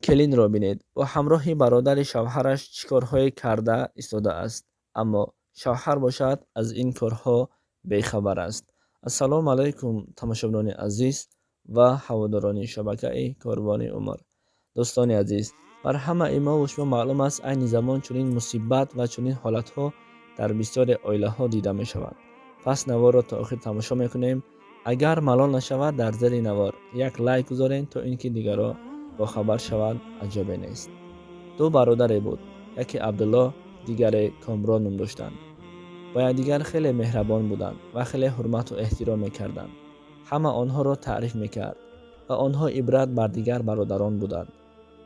келинро бинед. Бо ҳамроҳи бародари шавҳараш чикорҳое карда истодааст, аммо шавҳар бошад аз ин корҳо бехабар аст. Ассалому алайкум тамошобинони азиз ва ҳаводорони шабакаи Корбони Умр. Дӯстони азиз, бар ҳамаи мо ва шумо маълум аст, айни замон чунин мусибат ва чунин ҳолатҳо дар бисёре оилаҳо дида мешавад. Пас наворро то охир тамошо мекунем. Агар малол нашавад, дар зери навор як лайк гузорен, то ин ки дигарро бохабар шавад. аҷобе нест. Ду бародаре буд. яке Абдулло, дигаре Комрон ном доштанд. ба якдигар хеле меҳрабон буданд ва хеле ҳурмату эҳтиром мекарданд. ҳама онҳоро таъриф мекард ва онҳо ибрат бар дигар бародарон буданд.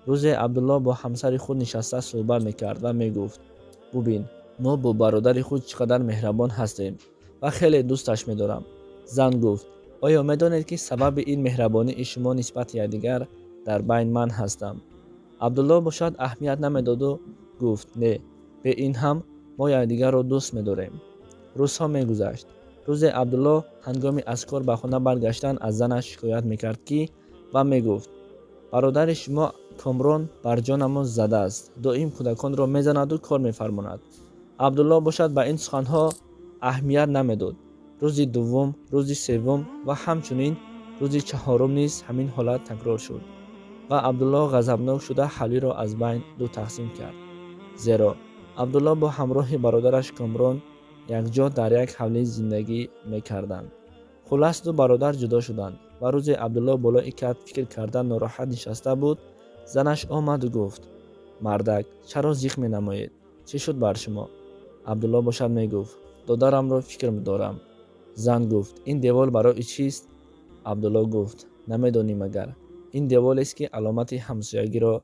рӯзе Абдулло бо ҳамсари худ нишаста суҳбат мекард ва мегуфт: бубин, мо бо бародари худ чӣ қадар меҳрабон ҳастем ва хеле дӯсташ медорам. зан гуфт: оё медонед ки сабаби ин меҳрабонии шумо нисбати якдигар дарайн ман ҳастам? Абдулло бошад аҳамият намедоду гуфт: не, бе ин ҳам мо якдигарро дӯст медорем. рӯзҳо мегузашт. рӯзе Абдулло ҳангоми аз кор ба хона баргаштан аз занаш шикоят мекард ки ва мегуфт: бародари шумо Комрон бар ҷонамон задааст, доим кӯдаконро мезанаду кор мефармонад. Абдулло бошад ба ин суханҳо аҳамият намедод. рӯзи дуввум, рӯзи севвум ва ҳамчунин рӯзи чаҳорум низ ҳамин ҳолат такрор шуд ва Абдулло ғазабнок шуда ҳавлиро аз байн ду тақсим кард. зеро Абдулло бо ҳамроҳи бародараш Комрон якҷо дар як ҳавлӣ зиндагӣ мекарданд. хулас ду бародар ҷудо шуданд ва рӯзе Абдулло болои кат фикр карда нороҳат нишаста буд. занаш омаду гуфт: мардак, чаро зиқ менамоед? чӣ шуд бар шумо? Абдулло бошад мегуфт: додарамро фикр дорам. зан гуфт: ин девол барои чист? Абдулло гуфт: намедонӣ магар? ин деволест ки аломати ҳамсоягиро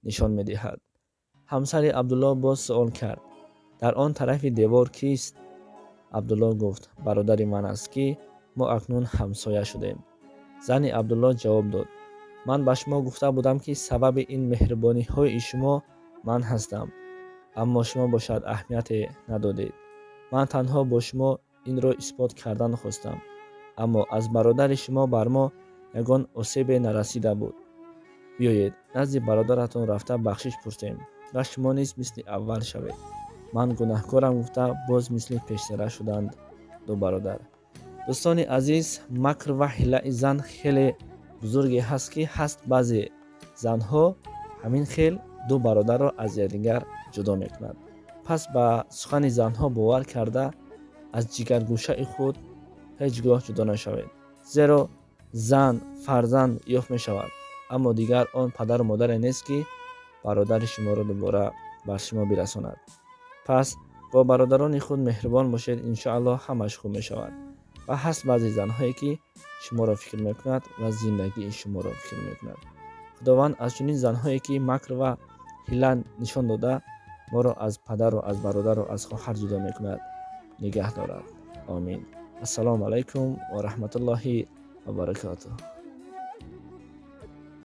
нишон медиҳад. ҳамсари Абдулло боз суол кард: дар он тарафи девор кист? Абдулло гуфт: бародари ман аст ки мо акнун ҳамсоя шудем. зани Абдулло ҷавоб дод: ман ба шумо гуфта будам ки сабаби ин меҳрубониҳои шумо ман ҳастам, аммо шумо бошад аҳамияте надодед. ман танҳо бо шумо инро исбот кардан хостам, аммо аз бародари шумо бар мо ягон осебе нарасида буд. биёед назди бародаратон рафта бахшиш пурсем ва шумо низ мисли аввал шавед. ман гунаҳкорам, гуфта боз мисли пештара шуданд ду бародар. дӯстони азиз, макр ва ҳилаи зан хеле бузурге ҳаст ки ҳаст баъзе занҳо ҳамин хел ду бародарро аз якдигар ҷудо мекунад. пас ба сухани занҳо бовар карда аз ҷигаргӯшаи худ ҳеҷ гоҳ ҷудо нашавед. зеро зан фарзанд ёфт мешавад, аммо дигар он падару модаре нест ки бародари шуморо дубора бар шумо бирасонад. пас бо бародарони худ меҳрубон бошед, иншоаллоҳ ҳамааш хуб мешавад. ва ҳаст баъзе занҳое ки шуморо фикр мекунад ва зиндагии шуморо фикр мекунад. худованд аз чунин занҳое ки макр ва ҳила нишон дода моро аз падару аз бародару аз хоҳар ҷудо мекунад нигаҳ дорад. омин. ассалому алайкум ва раҳматуллоҳи ва баракатуҳ.